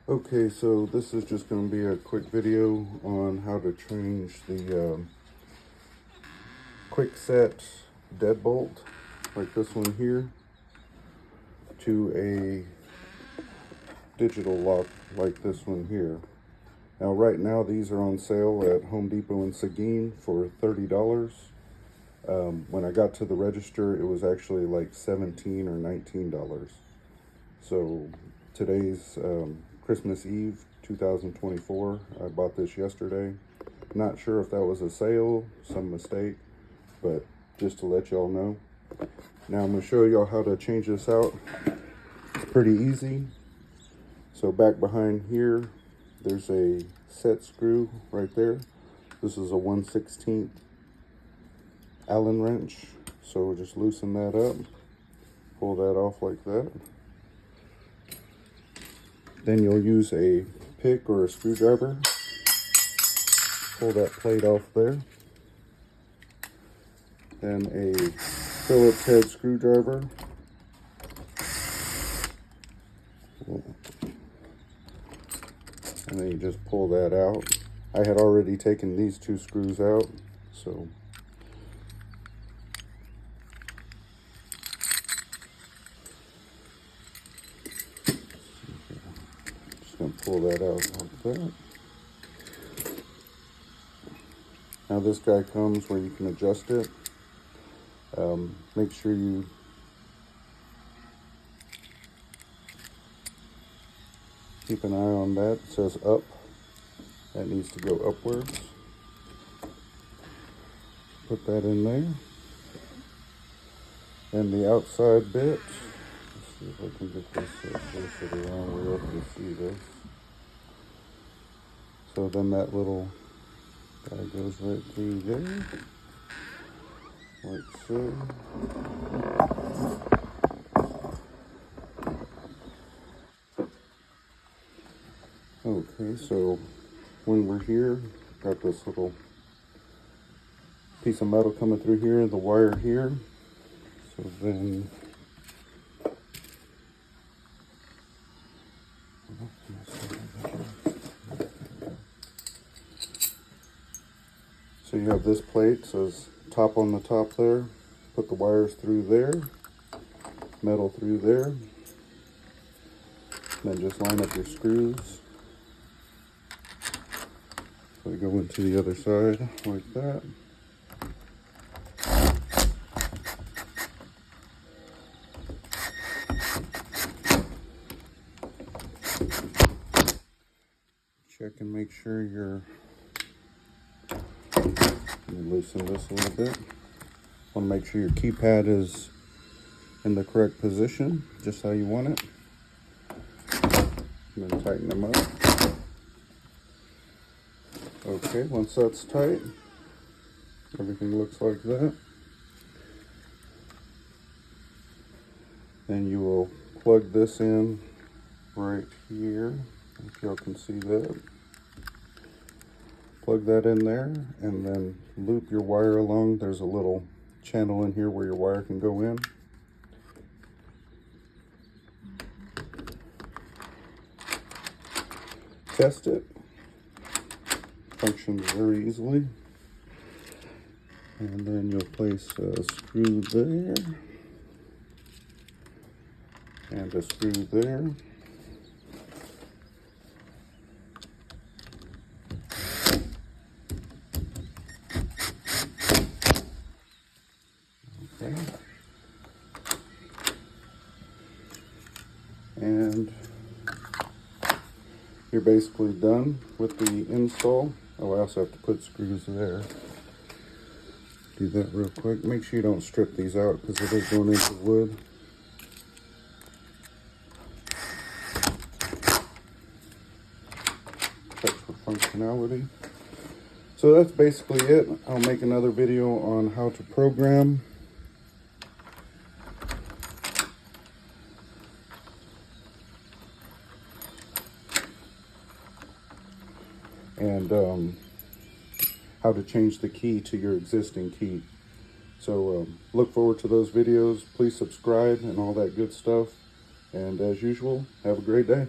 Okay, so this is just going to be a quick video on how to change the quick set deadbolt, like this one here, to a digital lock like this one here. Now right now these are on sale at Home Depot in Seguin for $30. When I got to the register it was actually like $17 or $19. So today's Christmas Eve 2024. I bought this yesterday. Not sure if that was a sale, some mistake, but just to let y'all know. Now I'm going to show y'all how to change this out. It's pretty easy. So back behind here, there's a set screw right there. This is a 1/16 Allen wrench. So just loosen that up, pull that off like that. Then you'll use a pick or a screwdriver, pull that plate off there. Then a Phillips head screwdriver. And then you just pull that out. I had already taken these two screws out, so just gonna pull that out like that. Now this guy comes where you can adjust it. Make sure you keep an eye on that. It says up. That needs to go upwards. Put that in there. And the outside bit. Let's see if I can get this twisted around where you're able to see this. So then that little guy goes right through there, like so. Okay, so when we're here, got this little piece of metal coming through here, the wire here. So then so you have this plate, says top on the top there. Put the wires through there, metal through there. Then just line up your screws. So they go into the other side like that. Check and make sure you're, let me loosen this a little bit. Want to make sure your keypad is in the correct position, just how you want it. And then tighten them up. Okay, once that's tight, everything looks like that. Then you will plug this in right here, if y'all can see that. Plug that in there and then loop your wire along. There's a little channel in here where your wire can go in. Test it. Functions very easily. And then you'll place a screw there and a screw there. Okay. And you're basically done with the install. Oh, I also have to put screws there. Do that real quick. Make sure you don't strip these out because it is going into wood. Check for functionality. So that's basically it. I'll make another video on how to program. And how to change the key to your existing key. So look forward to those videos. Please subscribe and all that good stuff. And as usual, have a great day.